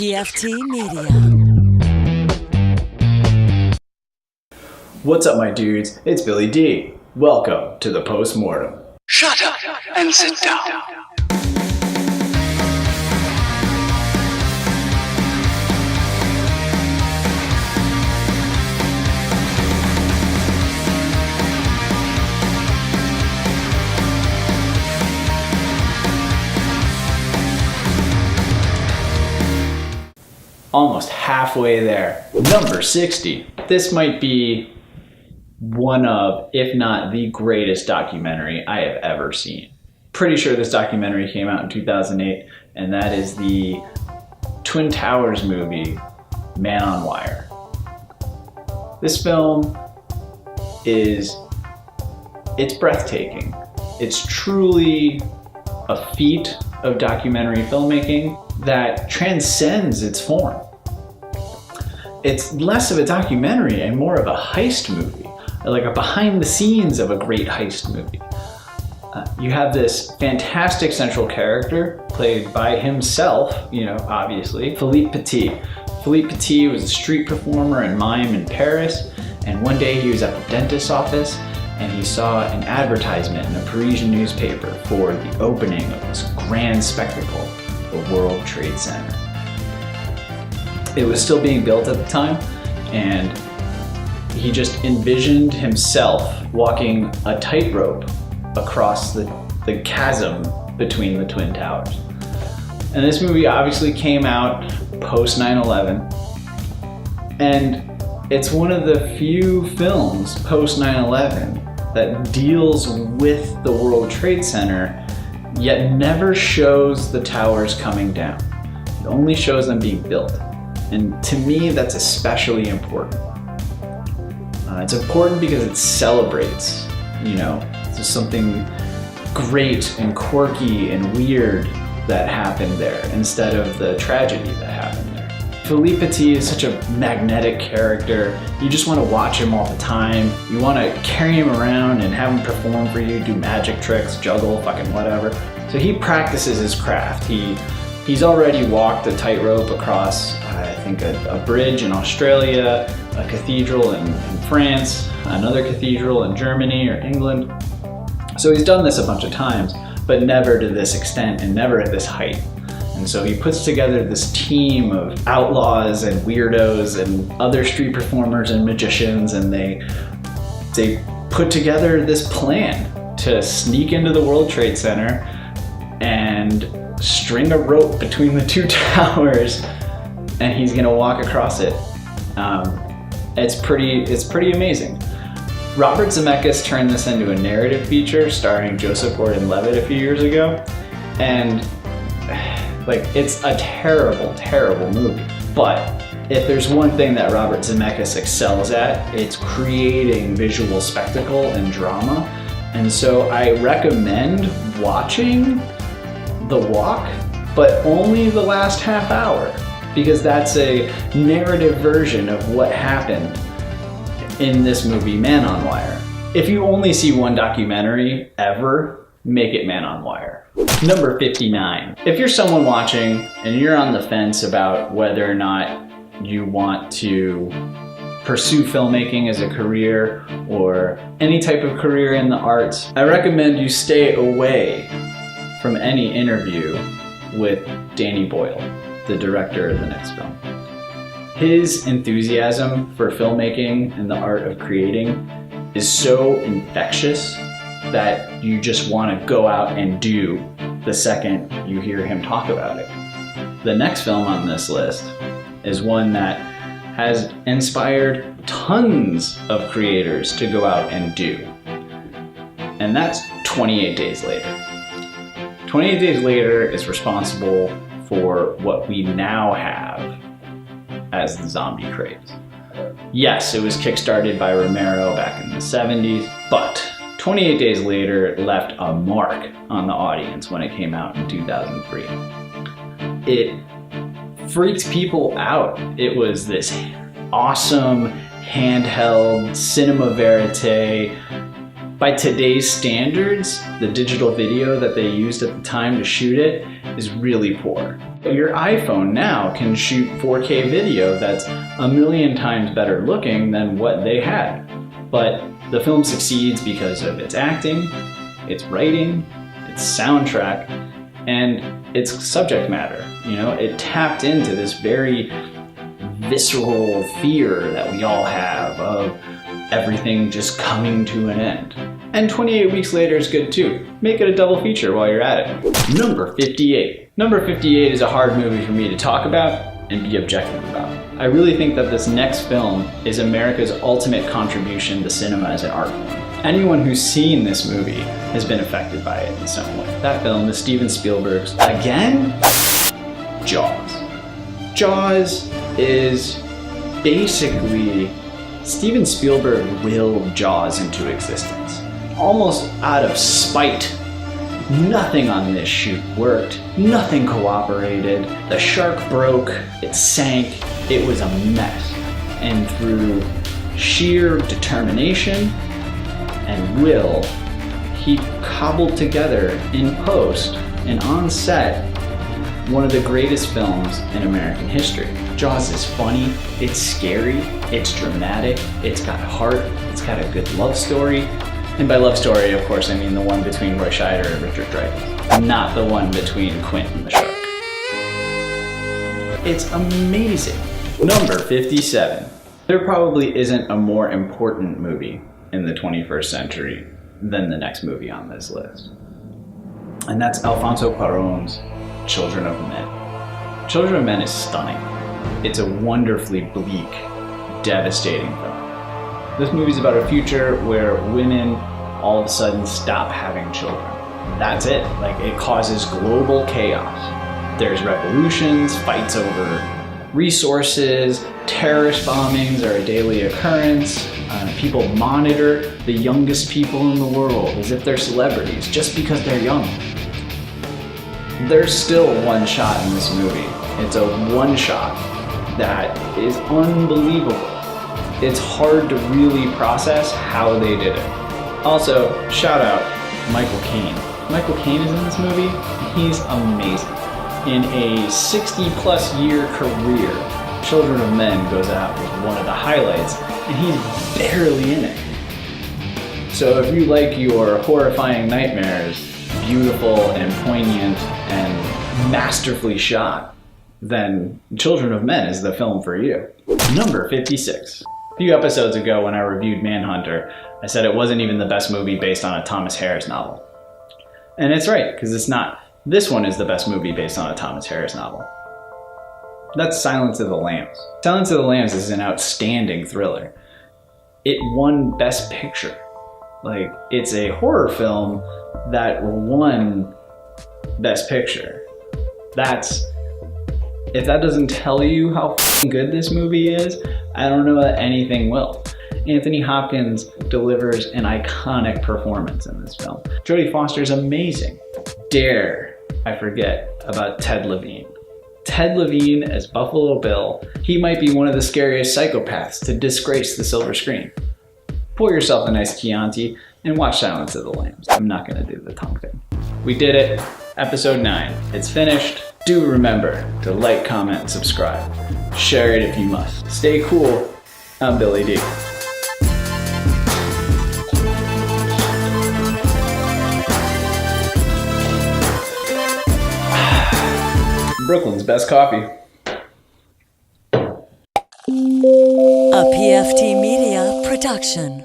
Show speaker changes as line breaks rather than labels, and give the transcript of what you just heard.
PFT Media.
What's up, my dudes? It's Billy D. Welcome to the Post-Mortem.
Shut up and sit down.
Almost halfway there. Number 60. This might be one of, if not the greatest documentary I have ever seen. Pretty sure this documentary came out in 2008, and that is the Twin Towers movie, Man on Wire. This film it's breathtaking. It's truly a feat of documentary filmmaking that transcends its form. It's less of a documentary and more of a heist movie, like a behind the scenes of a great heist movie. You have this fantastic central character played by himself, obviously, Philippe Petit. Philippe Petit was a street performer and mime in Paris, and one day he was at the dentist's office and he saw an advertisement in a Parisian newspaper for the opening of this grand spectacle, the World Trade Center. It was still being built at the time, and he just envisioned himself walking a tightrope across the chasm between the Twin Towers. And this movie obviously came out post 9/11, and it's one of the few films post 9/11 that deals with the World Trade Center, yet never shows the towers coming down. It only shows them being built. And to me, that's especially important. It's important because it celebrates, there's something great and quirky and weird that happened there instead of the tragedy that happened there. Philippe Petit is such a magnetic character. You just want to watch him all the time. You want to carry him around and have him perform for you, do magic tricks, juggle, fucking whatever. So he practices his craft. He's already walked a tightrope across, I think, a bridge in Australia, a cathedral in France, another cathedral in Germany or England. So he's done this a bunch of times, but never to this extent and never at this height. And so he puts together this team of outlaws and weirdos and other street performers and magicians, and they put together this plan to sneak into the World Trade Center and string a rope between the two towers, and he's gonna walk across it. It's pretty amazing. Robert Zemeckis turned this into a narrative feature starring Joseph Gordon-Levitt a few years ago, and it's a terrible, terrible movie. But if there's one thing that Robert Zemeckis excels at, it's creating visual spectacle and drama. And so I recommend watching The Walk, but only the last half hour, because that's a narrative version of what happened in this movie, Man on Wire. If you only see one documentary ever, make it Man on Wire. Number 59. If you're someone watching and you're on the fence about whether or not you want to pursue filmmaking as a career or any type of career in the arts, I recommend you stay away from any interview with Danny Boyle, the director of the next film. His enthusiasm for filmmaking and the art of creating is so infectious that you just want to go out and do the second you hear him talk about it. The next film on this list is one that has inspired tons of creators to go out and do, and that's 28 Days Later. 28 Days Later is responsible for what we now have as the zombie craze. Yes, it was kickstarted by Romero back in the 70s, but 28 Days Later left a mark on the audience when it came out in 2003. It freaked people out. It was this awesome, handheld, cinema verite, By today's standards, the digital video that they used at the time to shoot it is really poor. Your iPhone now can shoot 4K video that's a million times better looking than what they had. But the film succeeds because of its acting, its writing, its soundtrack, and its subject matter. You know, it tapped into this very visceral fear that we all have of everything just coming to an end. And 28 Weeks Later is good too. Make it a double feature while you're at it. Number 58. Number 58 is a hard movie for me to talk about and be objective about. I really think that this next film is America's ultimate contribution to cinema as an art form. Anyone who's seen this movie has been affected by it in some way. That film is Steven Spielberg's, again, Jaws. Jaws is basically Steven Spielberg willed Jaws into existence. Almost out of spite. Nothing on this shoot worked. Nothing cooperated. The shark broke. It sank. It was a mess. And through sheer determination and will, he cobbled together in post and on set one of the greatest films in American history. Jaws is funny, it's scary, it's dramatic, it's got heart, it's got a good love story. And by love story, of course, I mean the one between Roy Scheider and Richard Dreyfuss, not the one between Quint and the shark. It's amazing. Number 57. There probably isn't a more important movie in the 21st century than the next movie on this list. And that's Alfonso Cuarón's Children of Men. Children of Men is stunning. It's a wonderfully bleak, devastating film. This movie's about a future where women all of a sudden stop having children. That's it. Like, it causes global chaos. There's revolutions, fights over resources, terrorist bombings are a daily occurrence. People monitor the youngest people in the world as if they're celebrities just because they're young. There's still one shot in this movie. It's a one shot that is unbelievable. It's hard to really process how they did it. Also, shout out Michael Caine. Michael Caine is in this movie. He's amazing. In a 60-plus year career, Children of Men goes out as one of the highlights, and he's barely in it. So if you like your horrifying nightmares beautiful and poignant and masterfully shot, then Children of Men is the film for you. Number 56. A few episodes ago when I reviewed Manhunter, I said it wasn't even the best movie based on a Thomas Harris novel. And it's right, because it's not. This one is the best movie based on a Thomas Harris novel. That's Silence of the Lambs. Silence of the Lambs is an outstanding thriller. It won Best Picture. Like, it's a horror film that won Best Picture. If that doesn't tell you how good this movie is, I don't know that anything will. Anthony Hopkins delivers an iconic performance in this film. Jodie Foster's amazing. Dare I forget about Ted Levine. Ted Levine as Buffalo Bill, he might be one of the scariest psychopaths to disgrace the silver screen. Pour yourself a nice Chianti and watch Silence of the Lambs. I'm not gonna do the tongue thing. We did it. Episode 9. It's finished. Do remember to like, comment, and subscribe. Share it if you must. Stay cool. I'm Billy D. Brooklyn's best coffee.
A PFT Media production.